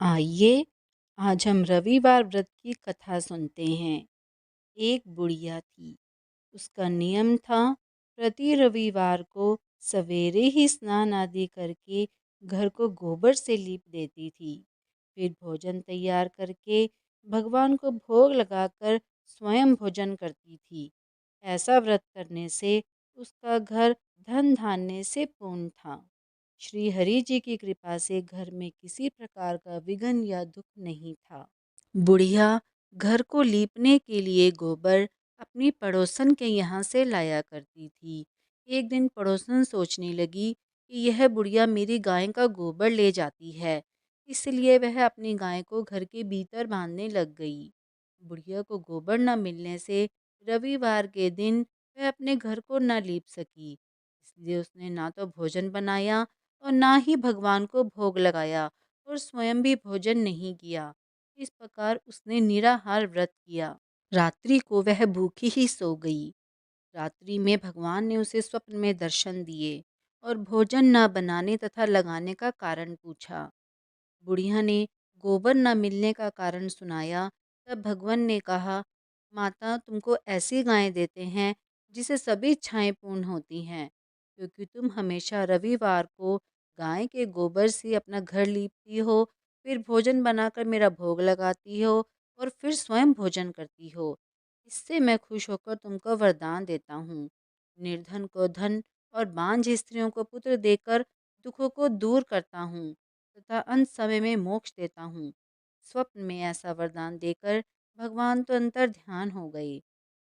आइए आज हम रविवार व्रत की कथा सुनते हैं। एक बुढ़िया थी। उसका नियम था प्रति रविवार को सवेरे ही स्नान आदि करके घर को गोबर से लीप देती थी। फिर भोजन तैयार करके भगवान को भोग लगाकर स्वयं भोजन करती थी। ऐसा व्रत करने से उसका घर धन धान्य से पूर्ण था। श्री हरि जी की कृपा से घर में किसी प्रकार का विघ्न या दुख नहीं था। बुढ़िया घर को लीपने के लिए गोबर अपनी पड़ोसन के यहाँ से लाया करती थी। एक दिन पड़ोसन सोचने लगी कि यह बुढ़िया मेरी गाय का गोबर ले जाती है, इसलिए वह अपनी गाय को घर के भीतर बांधने लग गई। बुढ़िया को गोबर न मिलने से रविवार के दिन वह अपने घर को न लीप सकी, इसलिए उसने ना तो भोजन बनाया और ना ही भगवान को भोग लगाया और स्वयं भी भोजन नहीं किया। इस प्रकार उसने निराहार व्रत किया। रात्रि को वह भूखी ही सो गई। रात्रि में भगवान ने उसे स्वप्न में दर्शन दिए और भोजन न बनाने तथा लगाने का कारण पूछा। बुढ़िया ने गोबर न मिलने का कारण सुनाया। तब भगवान ने कहा, माता तुमको ऐसी गायें देते हैं जिसे सभी इच्छाएं पूर्ण होती हैं, क्योंकि तुम हमेशा रविवार को गाय के गोबर से अपना घर लीपती हो, फिर भोजन बनाकर मेरा भोग लगाती हो और फिर स्वयं भोजन करती हो। इससे मैं खुश होकर तुमको वरदान देता हूँ। निर्धन को धन और बांझ स्त्रियों को पुत्र देकर दुखों को दूर करता हूँ तथा अंत समय में मोक्ष देता हूँ। स्वप्न में ऐसा वरदान देकर भगवान तो अंतर ध्यान हो गए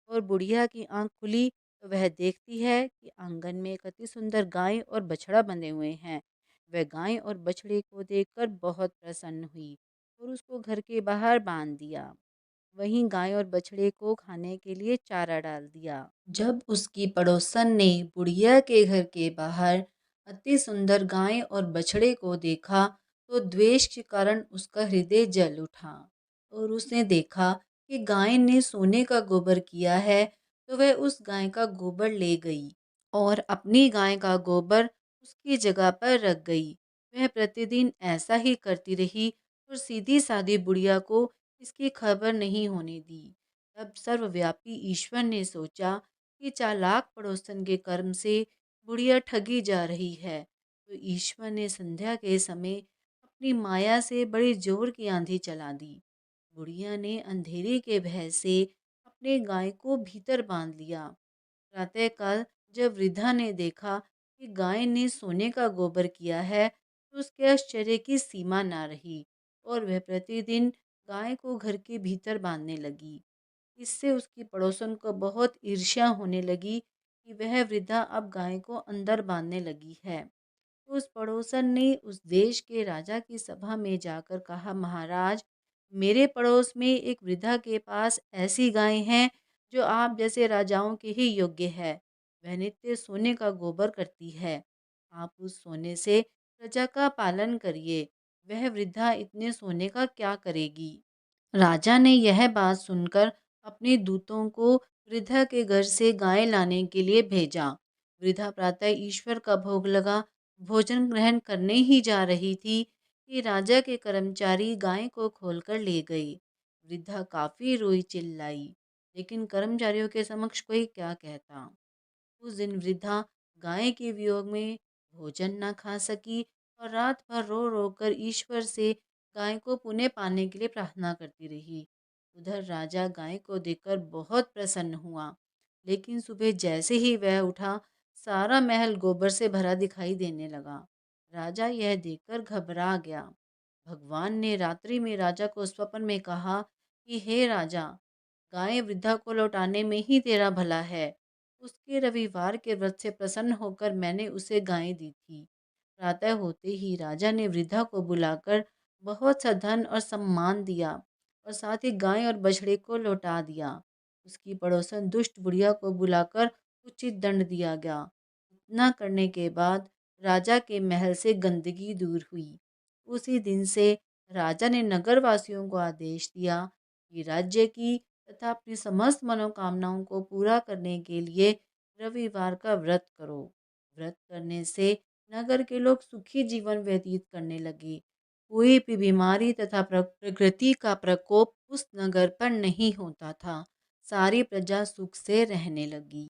और बुढ़िया की आंख खुली तो वह देखती है कि आंगन में एक अति सुंदर गाय और बछड़ा बंधे हुए हैं। वह गाय और बछड़े को देखकर बहुत प्रसन्न हुई और उसको घर के बाहर बांध दिया। वहीं गाय और बछड़े को खाने के लिए चारा डाल दिया। जब उसकी पड़ोसन ने बुढ़िया के घर के बाहर अति सुंदर गाय और बछड़े को देखा तो द्वेष के कारण उसका हृदय जल उठा और उसने देखा कि गाय ने सोने का गोबर किया है, तो वह उस गाय का गोबर ले गई और अपनी गाय का गोबर उसकी जगह पर रख गई। वह प्रतिदिन ऐसा ही करती रही और सीधी सादी बुढ़िया को इसकी खबर नहीं होने दी। तब सर्वव्यापी ईश्वर ने सोचा कि चालाक पड़ोसन के कर्म से बुढ़िया ठगी जा रही है, तो ईश्वर ने संध्या के समय अपनी माया से बड़ी जोर की आंधी चला दी। बुढ़िया ने अंधेरे के भय से अपने गाय को भीतर बांध लिया। प्रातःकाल जब वृद्धा ने देखा कि गाय ने सोने का गोबर किया है, तो उसके आश्चर्य की सीमा ना रही और वह प्रतिदिन गाय को घर के भीतर बांधने लगी। इससे उसकी पड़ोसन को बहुत ईर्ष्या होने लगी कि वह वृद्धा अब गाय को अंदर बांधने लगी है। उस पड़ोसन ने उस देश के राजा की सभा में जाकर कहा, महाराज, मेरे पड़ोस में एक वृद्धा के पास ऐसी गाय हैं जो आप जैसे राजाओं के ही योग्य है। वह नित्य सोने का गोबर करती है। आप उस सोने से प्रजा का पालन करिए। वह वृद्धा इतने सोने का क्या करेगी? राजा ने यह बात सुनकर अपने दूतों को वृद्धा के घर से गाय लाने के लिए भेजा। वृद्धा प्रातः ईश्वर का भोग लगा भोजन ग्रहण करने ही जा रही थी कि राजा के कर्मचारी गाय को खोलकर ले गए। वृद्धा काफी रोई चिल्लाई, लेकिन कर्मचारियों के समक्ष कोई क्या कहता। उस दिन वृद्धा गाय के वियोग में भोजन न खा सकी और रात भर रो रो कर ईश्वर से गाय को पुनः पाने के लिए प्रार्थना करती रही। उधर राजा गाय को देखकर बहुत प्रसन्न हुआ, लेकिन सुबह जैसे ही वह उठा, सारा महल गोबर से भरा दिखाई देने लगा। राजा यह देखकर घबरा गया। भगवान ने रात्रि में राजा को स्वप्न में कहा कि हे राजा, गाय वृद्धा को लौटाने में ही तेरा भला है। उसके रविवार के व्रत से प्रसन्न होकर मैंने उसे गाय दी थी। प्रातः होते ही राजा ने वृद्धा को बुलाकर बहुत सा धन और सम्मान दिया और साथ ही गाय और बछड़े को लौटा दिया। उसकी पड़ोसन दुष्ट बुढ़िया को बुलाकर उचित दंड दिया गया। इतना करने के बाद राजा के महल से गंदगी दूर हुई। उसी दिन से राजा ने नगरवासियों को आदेश दिया कि राज्य की तथा अपनी समस्त मनोकामनाओं को पूरा करने के लिए रविवार का व्रत करो। व्रत करने से नगर के लोग सुखी जीवन व्यतीत करने लगे। कोई भी बीमारी तथा प्रकृति का प्रकोप उस नगर पर नहीं होता था। सारी प्रजा सुख से रहने लगी।